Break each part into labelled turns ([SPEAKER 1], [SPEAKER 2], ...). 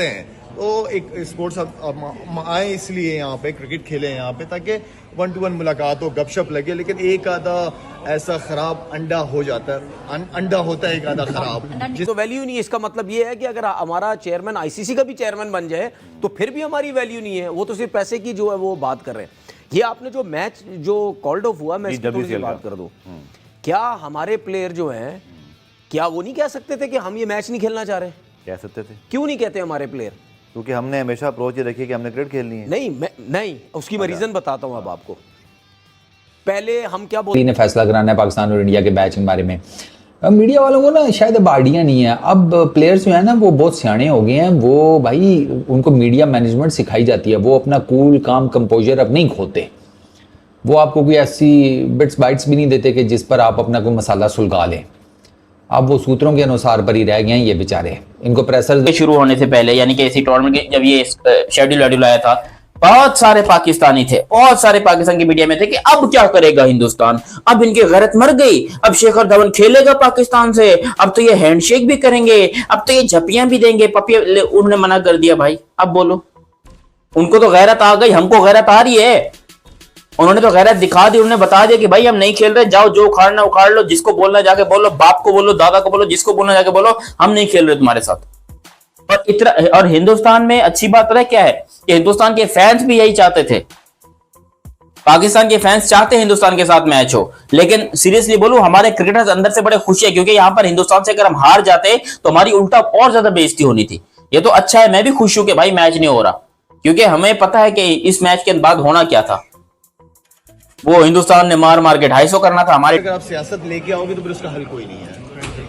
[SPEAKER 1] हैं तो एक स्पोर्ट्स आए इसलिए यहाँ पे क्रिकेट खेले यहाँ पे ताकि 1-to-1 मुलाकात हो, गपशप लगे, लेकिन एक आधा ऐसा खराब अंडा हो जाता है, अंडा होता है एक आधा खराब,
[SPEAKER 2] तो वैल्यू नहीं है। इसका मतलब ये है कि अगर हमारा चेयरमैन आईसीसी का भी चेयरमैन बन जाए तो फिर भी हमारी वैल्यू नहीं है। वो तो सिर्फ पैसे की जो है वो बात कर रहे हैं। ये आपने जो मैच जो कॉल्ड ऑफ हुआ, मैं इसकी थोड़ी सी बात कर दूं, क्या हमारे प्लेयर जो हैं क्या वो नहीं कह सकते थे कि हम ये मैच नहीं खेलना चाह रहे?
[SPEAKER 3] कह सकते थे।
[SPEAKER 2] क्यों नहीं कहते हमारे प्लेयर?
[SPEAKER 3] क्योंकि हमने हमेशा अप्रोच ये रखी है कि हमने क्रिकेट खेलनी है।
[SPEAKER 2] नहीं उसकी मैं रीजन बताता हूं अब आपको। पहले हम क्या बोलते
[SPEAKER 4] ने फैसला कराना है पाकिस्तान और इंडिया के मैच के बारे में। मीडिया वालों को ना शायद अब आइडिया नहीं है। अब प्लेयर्स जो है ना वो बहुत सियाने हो गए हैं। वो भाई उनको मीडिया मैनेजमेंट सिखाई जाती है। वो अपना कूल काम कंपोजर अब नहीं खोते। वो आपको कोई ऐसी बिट्स बाइट्स भी नहीं देते कि जिस पर आप अपना कोई मसाला सुलगा लें। अब वो सूत्रों के अनुसार पर ही रह गए हैं ये बेचारे। इनको प्रेशर
[SPEAKER 5] शुरू होने से पहले यानी कि इसी टूर्नामेंट के जब ये शेड्यूल आया था, बहुत सारे पाकिस्तानी थे, बहुत सारे पाकिस्तान की मीडिया में थे कि अब क्या करेगा हिंदुस्तान, अब इनकी गैरत मर गई, अब शिखर धवन खेलेगा पाकिस्तान से, अब तो ये हैंडशेक भी करेंगे, अब तो ये झपियां भी देंगे, पपियां। उन्होंने मना कर दिया। भाई अब बोलो, उनको तो गैरत आ गई, हमको गैरत आ रही है। उन्होंने तो गैरत दिखा दी, उन्होंने बता दिया कि भाई हम नहीं खेल रहे, जाओ जो उखाड़ना उखाड़ लो, जिसको बोलना जाके बोलो, बाप को बोलो, दादा को बोलो, जिसको बोलना जाके बोलो, हम नहीं खेल रहे तुम्हारे साथ। और इतना, और हिंदुस्तान में अच्छी बात पता है क्या है कि हिंदुस्तान के फैंस भी यही चाहते थे। पाकिस्तान के फैंस चाहते हैं हिंदुस्तान के साथ मैच हो, लेकिन सीरियसली बोलूं हमारे क्रिकेटर्स अंदर से बड़े खुश है, क्योंकि यहां पर हिंदुस्तान से अगर हम हार जाते तो हमारी उल्टा और ज्यादा बेइज्जती होनी थी। ये तो अच्छा है, मैं भी खुश हूं कि भाई मैच नहीं हो रहा, क्योंकि हमें पता है कि इस मैच के बाद होना क्या था। वो हिंदुस्तान ने मार मार के 250 करना था हमारे।
[SPEAKER 1] अगर आप सियासत लेके आओगे तो फिर उसका हल कोई नहीं है।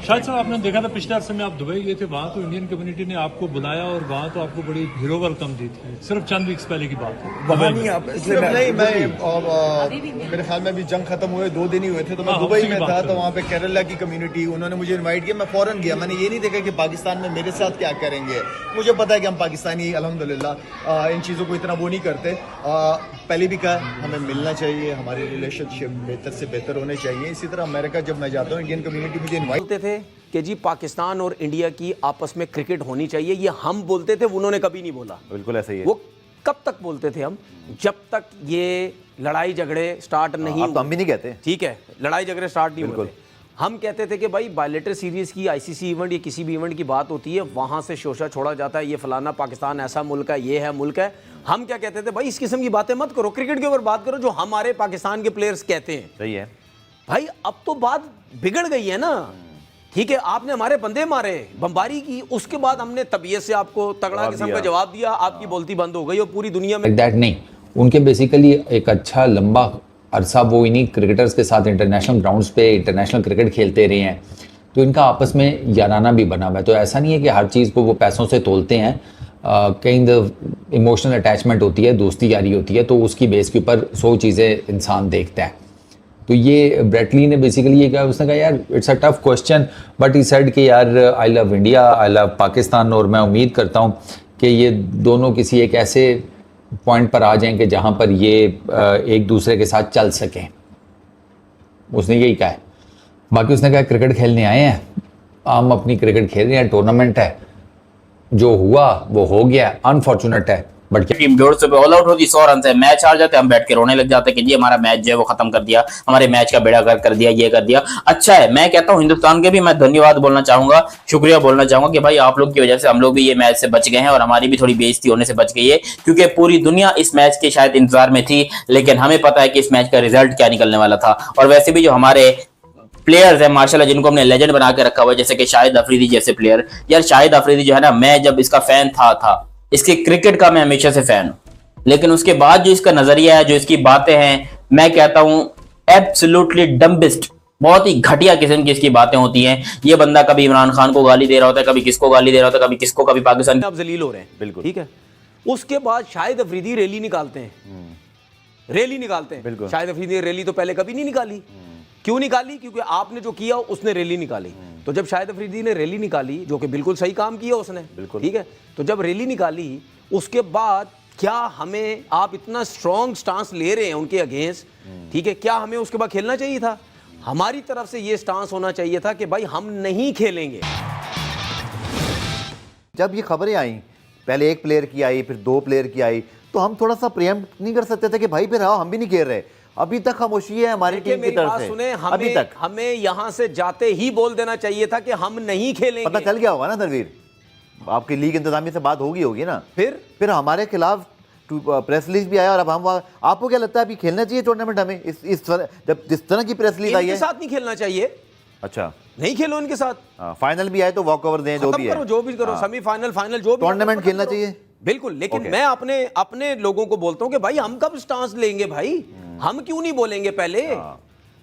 [SPEAKER 6] शायद साहब आपने देखा था पिछले अरसे में आप दुबई गए थे, वहां तो इंडियन कम्युनिटी ने आपको बुलाया और वहां तो आपको बड़ी हीरो वेलकम दी थी। सिर्फ चंद वीक्स पहले की बात है।
[SPEAKER 1] वहाँ नहीं आप नहीं, मैं मेरे ख्याल में अभी जंग खत्म हुए 2 दिन ही हुए थे, तो मैं दुबई में था, तो वहाँ पे केरला की कम्युनिटी उन्होंने मुझे इनवाइट किया, मैं फौरन गया। मैंने ये नहीं देखा कि पाकिस्तान में मेरे साथ क्या करेंगे। मुझे पता है कि हम पाकिस्तानी अल्हम्दुलिल्लाह इन चीज़ों को इतना वो नहीं करते। पहले भी कहा हमें मिलना चाहिए, हमारे रिलेशनशिप बेहतर से बेहतर होने चाहिए। इसी तरह अमेरिका जब मैं जाता हूँ, इंडियन कम्युनिटी मुझे इन्वाइट
[SPEAKER 2] बोलते थे कि जी पाकिस्तान और इंडिया की आपस में क्रिकेट होनी चाहिए, ये हम बोलते थे, उन्होंने कभी नहीं बोला।
[SPEAKER 3] बिल्कुल ऐसा ही है।
[SPEAKER 2] वो कब तक बोलते थे हम? जब तक ये लड़ाई झगड़े स्टार्ट नहीं
[SPEAKER 3] हुए। हम भी नहीं कहते,
[SPEAKER 2] ठीक है, लड़ाई झगड़े स्टार्ट नहीं होते। हम कहते थे कि भाई बायलेटरल सीरीज की, आईसीसी इवेंट या किसी भी इवेंट की बात होती है, वहां से शोशा छोड़ा जाता है, ये फलाना पाकिस्तान ऐसा मुल्क है, ये है मुल्क है। हम क्या कहते थे, भाई इस किस्म की बातें मत करो, क्रिकेट के ऊपर बात करो जो हमारे पाकिस्तान के प्लेयर्स कहते हैं।
[SPEAKER 3] सही है
[SPEAKER 2] भाई अब तो बात बिगड़ गई है ना। ठीक है, आपने हमारे बंदे मारे, बमबारी की, उसके बाद हमने तबीयत से आपको तगड़ा किस्म का जवाब दिया, आपकी बोलती बंद हो गई और पूरी दुनिया में
[SPEAKER 4] दैट नहीं। उनके बेसिकली एक अच्छा लंबा अरसा वो इन्हीं क्रिकेटर्स के साथ इंटरनेशनल ग्राउंड्स पे इंटरनेशनल क्रिकेट खेलते रहे हैं, तो इनका आपस में याराना भी बना हुआ है। तो ऐसा नहीं है कि हर चीज़ को वो पैसों से तोलते हैं। कहीं इमोशनल अटैचमेंट होती है, दोस्ती यारी होती है, तो उसकी बेस के ऊपर 100 चीज़ें इंसान देखता है। तो ये ब्रेटली ने बेसिकली ये कहा, उसने कहा यार it's a tough question but he said कि यार I love India, I love Pakistan, और मैं उम्मीद करता हूँ कि ये दोनों किसी एक ऐसे पॉइंट पर आ जाएं कि जहाँ पर ये एक दूसरे के साथ चल सकें। उसने यही कहा है। बाकी उसने कहा क्रिकेट खेलने आए हैं, हम अपनी क्रिकेट खेल रहे हैं, टूर्नामेंट है, जो हुआ वो हो गया, अनफॉर्चुनेट है। बट
[SPEAKER 5] टीम 150 पे ऑल आउट होती, 100 रन से मैच हार जाते, हम बैठ के रोने लग जाते कि जी हमारा मैच जो है वो खत्म कर दिया, हमारे मैच का बेड़ा गर्क कर दिया, ये कर दिया। अच्छा है, मैं कहता हूं हिंदुस्तान के भी मैं धन्यवाद बोलना चाहूंगा, शुक्रिया बोलना चाहूंगा कि भाई आप लोग की वजह से हम लोग भी ये मैच से बच गए हैं और हमारी भी थोड़ी बेइज्जती होने से बच गई है, क्योंकि पूरी दुनिया इस मैच के शायद इंतजार में थी, लेकिन हमें पता है कि इस मैच का रिजल्ट क्या निकलने वाला था। और वैसे भी जो हमारे प्लेयर्स हैं माशाल्लाह, जिनको हमने लेजेंड बना के रखा हुआ है, जैसे कि शाहिद अफरीदी जैसे प्लेयर, यार शाहिद अफरीदी जो है ना, मैं जब इसका फैन था इसके क्रिकेट का मैं हमेशा से फैन हूं, लेकिन उसके बाद जो इसका नजरिया है, जो इसकी बातें हैं, मैं कहता हूं एब्सोल्युटली डम्बेस्ट, बहुत ही घटिया किस्म की इसकी बातें होती हैं। ये बंदा कभी इमरान खान को गाली दे रहा होता है, कभी किसको गाली दे रहा होता है, कभी किसको, कभी पाकिस्तान।
[SPEAKER 2] आप जलील हो रहे हैं,
[SPEAKER 3] बिल्कुल
[SPEAKER 2] ठीक है। उसके बाद शाहिद अफरीदी रैली निकालते हैं, रैली निकालते हैं। शाहिद अफरीदी ने रैली तो पहले कभी नहीं निकाली। क्यों निकाली? क्योंकि आपने जो किया उसने रैली निकाली। तो जब शाहिद अफरीदी ने रैली निकाली, जो कि बिल्कुल सही काम किया उसने, ठीक है, तो जब रैली निकाली उसके बाद क्या हमें, आप इतना स्ट्रॉन्ग स्टांस ले रहे हैं उनके अगेंस्ट, ठीक है, क्या हमें उसके बाद खेलना चाहिए था? हमारी तरफ से ये स्टांस होना चाहिए था कि भाई हम नहीं खेलेंगे।
[SPEAKER 3] जब ये खबरें आई पहले एक प्लेयर की आई, फिर 2 प्लेयर की आई, तो हम थोड़ा सा प्रिएम्प्ट नहीं कर सकते थे कि भाई फिर आओ हम भी नहीं खेल रहे? अभी तक खामोशी है हमारी
[SPEAKER 2] देखिए,
[SPEAKER 3] टीम की
[SPEAKER 2] मेरी
[SPEAKER 3] तरफ
[SPEAKER 2] बात
[SPEAKER 3] से,
[SPEAKER 2] सुने,
[SPEAKER 3] अभी तक
[SPEAKER 2] हमें यहां से जाते ही बोल देना चाहिए था कि हम नहीं खेलेंगे।
[SPEAKER 3] पता चल गया होगा ना तनवीर, आपकी लीग इंतजामी से बात होगी ना, फिर हमारे खिलाफ प्रेस रिलीज भी आया और अब हम आपको क्या लगता है अभी खेलना चाहिए टूर्नामेंट हमें इस जब जिस तरह की प्रेस रिलीज आई है?
[SPEAKER 2] इनके साथ नहीं खेलना चाहिए।
[SPEAKER 3] अच्छा,
[SPEAKER 2] नहीं खेलो इनके साथ।
[SPEAKER 3] फाइनल भी आए तो वॉक ओवर दें, जो भी है,
[SPEAKER 2] जो भी करो, सेमीफाइनल फाइनल जो भी,
[SPEAKER 3] टूर्नामेंट खेलना चाहिए
[SPEAKER 2] बिल्कुल। लेकिन मैं अपने लोगों को बोलता हूं कि भाई हम कब स्टांस लेंगे भाई, हम क्यों नहीं बोलेंगे पहले?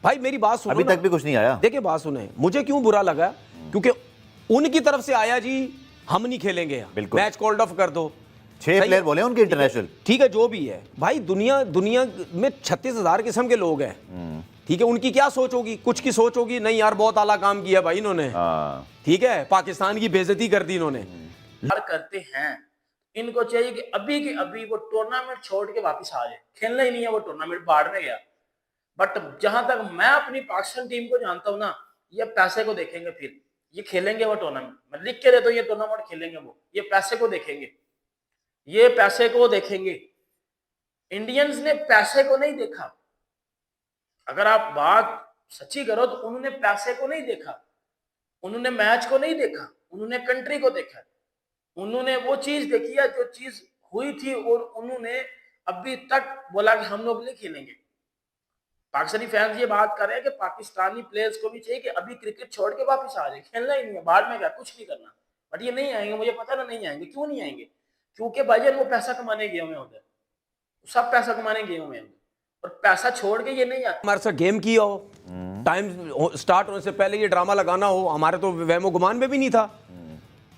[SPEAKER 2] भाई मेरी बात सुनो,
[SPEAKER 3] अभी तक भी कुछ नहीं आया।
[SPEAKER 2] देखिए बात सुने, मुझे क्यों बुरा लगा, क्योंकि उनकी तरफ से आया जी हम नहीं खेलेंगे, मैच कॉल्ड ऑफ कर दो।
[SPEAKER 3] 6 प्लेयर बोले उनके इंटरनेशनल,
[SPEAKER 2] ठीक है जो भी है भाई, दुनिया में 36,000 किस्म के लोग हैं, ठीक है, उनकी क्या सोच होगी? कुछ की सोच होगी नहीं यार बहुत आला काम किया भाई इन्होंने, ठीक है, पाकिस्तान की बेइज्जती कर दी इन्होंने।
[SPEAKER 5] करते हैं, इनको चाहिए कि अभी के अभी वो टूर्नामेंट छोड़ के वापस आ जाए, खेलना ही नहीं है वो टूर्नामेंट, बाढ़ में गया। बट जहां तक मैं अपनी पाकिस्तान टीम को जानता हूं ना, ये पैसे को देखेंगे, फिर ये खेलेंगे वो टूर्नामेंट, मैं लिख के देता हूं, ये टूर्नामेंट खेलेंगे वो, ये पैसे को देखेंगे, ये पैसे को देखेंगे। इंडियंस ने पैसे को नहीं देखा, अगर आप बात सच्ची करो तो उन्होंने पैसे को नहीं देखा, उन्होंने मैच को नहीं देखा, उन्होंने कंट्री को देखा, उन्होंने वो चीज देखी है जो चीज हुई थी, और उन्होंने अभी तक बोला कि हम लोग नहीं खेलेंगे। पाकिस्तानी फैंस ये बात कर रहे हैं कि पाकिस्तानी प्लेयर्स को भी चाहिए कि अभी क्रिकेट छोड़ के वापस आ जाए, खेलना ही नहीं है, बाद में क्या कुछ नहीं करना। बट ये नहीं आएंगे, मुझे पता ना नहीं आएंगे। क्यों नहीं आएंगे? क्योंकि भाईजान वो पैसा कमाने गए हुए उधर, सब पैसा कमाने गए हुए हैं, और पैसा छोड़ के ये नहीं आते।
[SPEAKER 2] हमारे साथ गेम किया हो, टाइम स्टार्ट होने से पहले ये ड्रामा लगाना हो, हमारे तो वहमो गुमान में भी नहीं था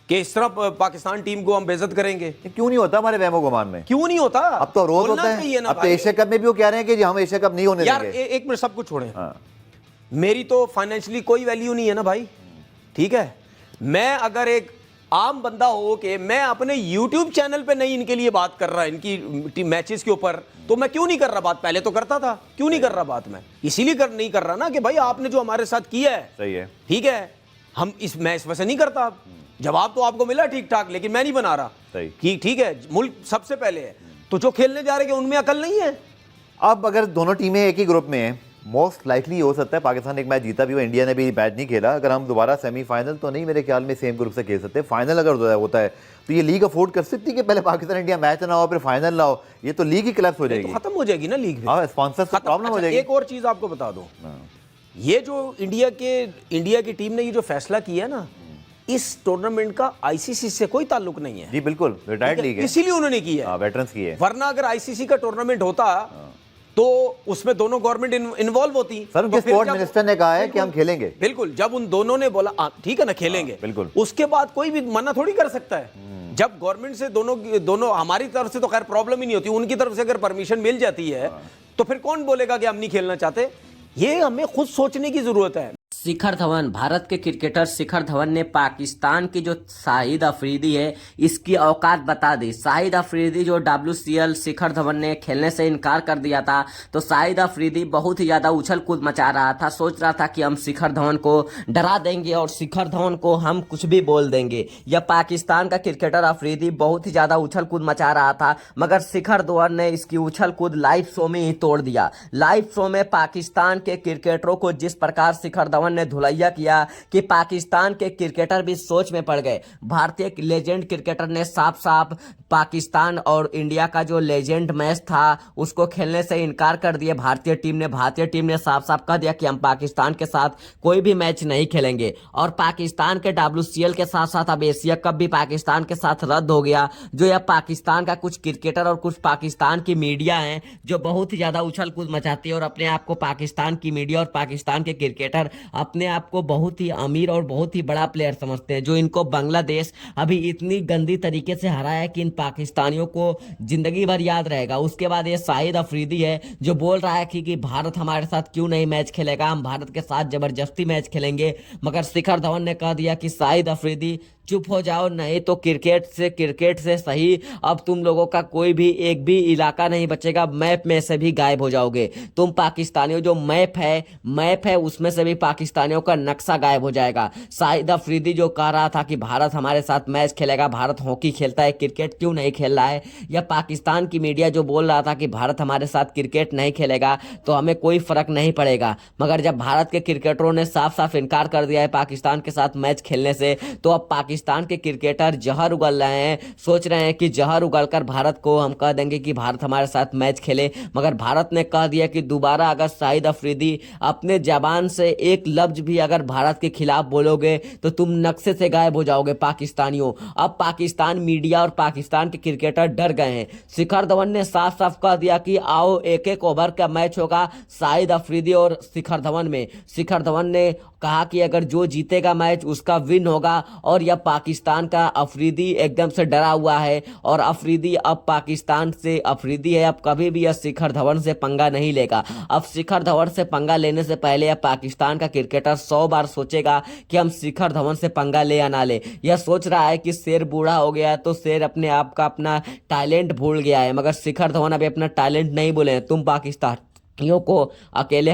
[SPEAKER 2] कि इस तरह पाकिस्तान टीम को हम बेइज्जत करेंगे।
[SPEAKER 3] क्यों नहीं होता हमारे वहमो गुमान में?
[SPEAKER 2] क्यों नहीं होता?
[SPEAKER 3] अब तो रोज होता है। अब तो एशिया कप में भी वो कह रहे हैं कि जी हम एशिया कप नहीं होने
[SPEAKER 2] यार
[SPEAKER 3] देंगे।
[SPEAKER 2] एक मिनट सब कुछ छोड़ें, मेरी तो फाइनेंशियली कोई वैल्यू नहीं है ना भाई, ठीक है। मैं अगर एक आम बंदा हो के मैं अपने YouTube चैनल पे नहीं इनके लिए बात कर रहा, इनकी मैचेस के ऊपर, तो मैं क्यों नहीं कर रहा बात? पहले तो करता था, क्यों नहीं कर रहा बात? मैं इसीलिए नहीं कर रहा ना कि भाई आपने जो हमारे साथ किया है
[SPEAKER 3] सही है,
[SPEAKER 2] ठीक है, हम मैं इस वजह नहीं करता। जवाब तो आपको मिला ठीक ठाक, लेकिन मैं नहीं बना रहा कि ठीक है मुल्क सबसे पहले है, तो जो खेलने जा रहे हैं उनमें अकल नहीं है।
[SPEAKER 3] अब अगर दोनों टीमें एक ही ग्रुप में हैं, मोस्ट लाइकली हो सकता है पाकिस्तान एक मैच जीता भी हो, इंडिया ने भी मैच नहीं खेला। अगर हम दोबारा सेमीफाइनल तो नहीं मेरे ख्याल में सेम ग्रुप से खेल सकते। फाइनल अगर होता है तो ये लीग अफोर्ड कर सकती है कि पहले पाकिस्तान इंडिया मैच ना हो फिर फाइनल ना हो, ये तो लीग ही कोलैप्स हो जाएगी,
[SPEAKER 2] तो खत्म हो जाएगी ना लीग।
[SPEAKER 3] हाँ, स्पॉन्सर्स से प्रॉब्लम हो जाएगी।
[SPEAKER 2] एक और चीज आपको बता दो, ये जो इंडिया की टीम ने ये जो फैसला किया ना, इस टूर्नामेंट का आईसीसी से कोई ताल्लुक नहीं है।
[SPEAKER 3] जी बिल्कुल, रिटायर्ड लीग है,
[SPEAKER 2] इसीलिए उन्होंने किया है,
[SPEAKER 3] वेटरन्स की है।
[SPEAKER 2] वरना अगर आईसीसी का टूर्नामेंट होता तो उसमें दोनों गवर्नमेंट इन्वॉल्व होती।
[SPEAKER 3] सर उनके स्पोर्ट मिनिस्टर ने कहा है कि हम खेलेंगे।
[SPEAKER 2] बिल्कुल, जब उन दोनों ने बोला ठीक है ना खेलेंगे,
[SPEAKER 3] बिल्कुल,
[SPEAKER 2] उसके बाद कोई भी मना थोड़ी कर सकता है। जब गवर्नमेंट से दोनों हमारी तरफ से तो खैर प्रॉब्लम ही नहीं होती, उनकी तरफ से अगर परमिशन मिल जाती है तो फिर कौन बोलेगा कि हम नहीं खेलना चाहते? ये हमें खुद सोचने की जरूरत है।
[SPEAKER 7] शिखर धवन, भारत के क्रिकेटर शिखर धवन ने पाकिस्तान की जो शाहिद अफरीदी है इसकी औकात बता दी। शाहिद अफरीदी जो WCL शिखर धवन ने खेलने से इनकार कर दिया था, तो शाहिद अफरीदी बहुत ही ज्यादा उछल कूद मचा रहा था, सोच रहा था कि हम शिखर धवन को डरा देंगे और शिखर धवन को हम कुछ भी बोल देंगे। यह पाकिस्तान का क्रिकेटर अफरीदी बहुत ही ज्यादा उछल कूद मचा रहा था, मगर शिखर धवन ने इसकी उछल कूद लाइव शो में ही तोड़ दिया। लाइव शो में पाकिस्तान के क्रिकेटरों को जिस प्रकार शिखर धवन ने धुलैया किया कि पाकिस्तान के क्रिकेटर भी सोच में पड़ गए। भारतीय लेजेंड क्रिकेटर ने साफ साफ पाकिस्तान और इंडिया का जो लेजेंड मैच था उसको खेलने से इनकार कर दिया। भारतीय टीम ने साफ साफ कह दिया कि हम पाकिस्तान के साथ कोई भी मैच नहीं खेलेंगे। और पाकिस्तान के WCL के साथ साथ अब एशिया कप भी पाकिस्तान के साथ रद्द हो गया। जो यह पाकिस्तान का कुछ क्रिकेटर और कुछ पाकिस्तान की मीडिया है जो बहुत ही ज्यादा उछल कूद मचाती है और अपने आप को पाकिस्तान की मीडिया और पाकिस्तान के क्रिकेटर अपने आप को बहुत ही अमीर और बहुत ही बड़ा प्लेयर समझते हैं। जो इनको बांग्लादेश अभी इतनी गंदी तरीके से हराया है कि इन पाकिस्तानियों को जिंदगी भर याद रहेगा। उसके बाद ये शाहिद अफरीदी है जो बोल रहा है कि भारत हमारे साथ क्यों नहीं मैच खेलेगा, हम भारत के साथ जबरदस्ती मैच खेलेंगे। मगर शिखर धवन ने कह दिया कि शाहिद अफरीदी चुप हो जाओ, नहीं तो क्रिकेट से सही अब तुम लोगों का कोई भी एक भी इलाका नहीं बचेगा, मैप में से भी गायब हो जाओगे तुम पाकिस्तानियों। जो मैप है उसमें से भी पाकिस्तानियों का नक्शा गायब हो जाएगा। शाहिद अफरीदी जो कह रहा था कि भारत हमारे साथ मैच खेलेगा, भारत हॉकी खेलता है, क्रिकेट क्यों नहीं खेल रहा है, या पाकिस्तान की मीडिया जो बोल रहा था कि भारत हमारे साथ क्रिकेट नहीं खेलेगा तो हमें कोई फर्क नहीं पड़ेगा, मगर जब भारत के क्रिकेटरों ने साफ साफ इनकार कर दिया है पाकिस्तान के साथ मैच खेलने से, तो अब पाकिस्तान के क्रिकेटर जहर उगल रहे हैं, सोच रहे हैं कि जहर उगलकर भारत को हम कह देंगे कि भारत हमारे साथ मैच खेले। मगर भारत ने कह दिया कि दोबारा अगर शाहिद अफरीदी अपने जबान से एक लफ्ज भी अगर भारत के खिलाफ बोलोगे तो तुम नक्शे से गायब हो जाओगे पाकिस्तानियों। अब पाकिस्तान मीडिया और पाकिस्तान के क्रिकेटर डर गए हैं। शिखर धवन ने साफ साफ कह दिया कि आओ एक एक ओवर का मैच होगा शाहिद अफरीदी और शिखर धवन में। शिखर धवन ने कहा कि अगर जो जीतेगा मैच उसका विन होगा, और यह पाकिस्तान का अफरीदी एकदम से डरा हुआ है, और अफरीदी अब पाकिस्तान से अफरीदी है, अब कभी भी यह शिखर धवन से पंगा नहीं लेगा। अब शिखर धवन से पंगा लेने से पहले यह पाकिस्तान का क्रिकेटर 100 बार सोचेगा कि हम शिखर धवन से पंगा ले या ना ले। यह सोच रहा है कि शेर बूढ़ा हो गया तो शेर अपने आप का अपना टैलेंट भूल गया है, मगर शिखर धवन अभी अपना टैलेंट नहीं भूले हैं। तुम पाकिस्तानियों को अकेले